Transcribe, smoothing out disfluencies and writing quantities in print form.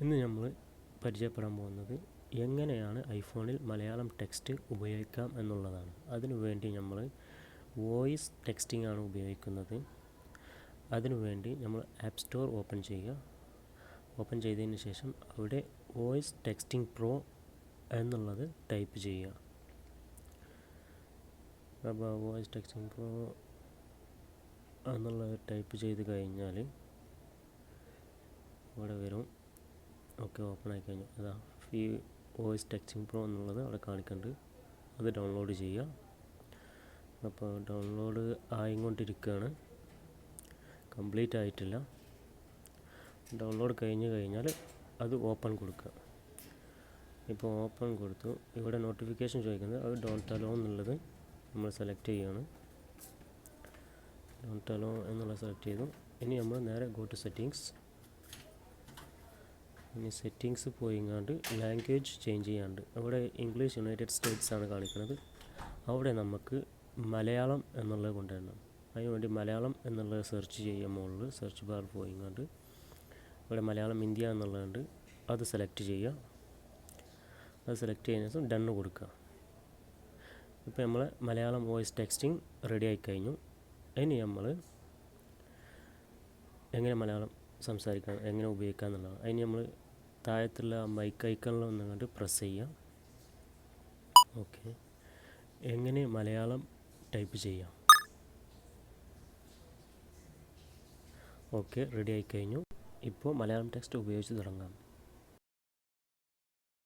ഇന്ന് നമ്മൾ പരിചയപ്പെടാൻ പോകുന്നത് എങ്ങനെയാണ് ഐഫോണിൽ മലയാളം ടെക്സ്റ്റ് ഉപയോഗിക്കാം എന്നുള്ളതാണ്. അതിനുവേണ്ടി നമ്മൾ വോയിസ് ടെക്സ്റ്റിംഗ് ആണ് ഉപയോഗിക്കുന്നത്. അതിനുവേണ്ടി നമ്മൾ ആപ്പ് സ്റ്റോർ ഓപ്പൺ ചെയ്യുക. ഓപ്പൺ ചെയ്തതിന് ശേഷം അവിടെ വോയിസ് ടെക്സ്റ്റിംഗ് പ്രോ എന്നുള്ളത് ടൈപ്പ് ചെയ്യുക. അപ്പോൾ വോയിസ് ടെക്സ്റ്റിംഗ് പ്രോ എന്നുള്ളത് ടൈപ്പ് ചെയ്ത് കഴിഞ്ഞാൽ ഇവിടെ വരും. ഓക്കെ, ഓപ്പൺ ആയി കഴിഞ്ഞു. അതാ ഈ വോയിസ് ടെക്സ്റ്റിംഗ് പ്രോ എന്നുള്ളത് അവിടെ കാണിക്കുന്നുണ്ട്. അത് ഡൗൺലോഡ് ചെയ്യുക. അപ്പോൾ ഡൗൺലോഡ് ആയിക്കൊണ്ടിരിക്കുകയാണ്, കംപ്ലീറ്റ് ആയിട്ടില്ല. ഡൗൺലോഡ് കഴിഞ്ഞ് കഴിഞ്ഞാൽ അത് ഓപ്പൺ കൊടുക്കുക. ഇപ്പോൾ ഓപ്പൺ കൊടുത്തു. ഇവിടെ നോട്ടിഫിക്കേഷൻ ചോദിക്കുന്നത് അത് ഡോണ്ട് അലോ എന്നുള്ളത് നമ്മൾ സെലക്ട് ചെയ്യുകയാണ്. ഡോണ്ട് അലോ എന്നുള്ളത് സെലക്ട് ചെയ്തു. ഇനി നമ്മൾ നേരെ ഗോ ടു സെറ്റിങ്സ്. ഇനി സെറ്റിങ്സ് പോയിങ്ങാണ്ട് ലാംഗ്വേജ് ചേഞ്ച് ചെയ്യാണ്ട് അവിടെ ഇംഗ്ലീഷ് യുണൈറ്റഡ് സ്റ്റേറ്റ്സ് ആണ് കാണിക്കുന്നത്. അവിടെ നമുക്ക് മലയാളം എന്നുള്ളത് കൊണ്ടുവരണം. അതിനുവേണ്ടി മലയാളം എന്നുള്ളത് സെർച്ച് ചെയ്യുക. മുകളിൽ സെർച്ച് ബാർ പോയിങ്ങാണ്ട് ഇവിടെ മലയാളം ഇന്ത്യ എന്നുള്ളതുണ്ട്, അത് സെലക്ട് ചെയ്യുക. അത് സെലക്ട് ചെയ്യുന്ന ശേഷം ഡണ്ണ് കൊടുക്കുക. ഇപ്പോൾ നമ്മൾ മലയാളം വോയിസ് ടെക്സ്റ്റിംഗ് റെഡി ആയി കഴിഞ്ഞു. ഇനി നമ്മൾ എങ്ങനെ മലയാളം സംസാരിക്കാം, എങ്ങനെ ഉപയോഗിക്കാം എന്നുള്ളതാണ്. അതിന് നമ്മൾ താഴത്തുള്ള മൈക്ക് ഐക്കണിൽ ഒന്നുകൊണ്ട് പ്രസ് ചെയ്യുക. ഓക്കെ, എങ്ങനെ മലയാളം ടൈപ്പ് ചെയ്യാം. ഓക്കെ, റെഡി ആയി കഴിഞ്ഞു. ഇപ്പോൾ മലയാളം ടെക്സ്റ്റ് ഉപയോഗിച്ച് തുടങ്ങാം.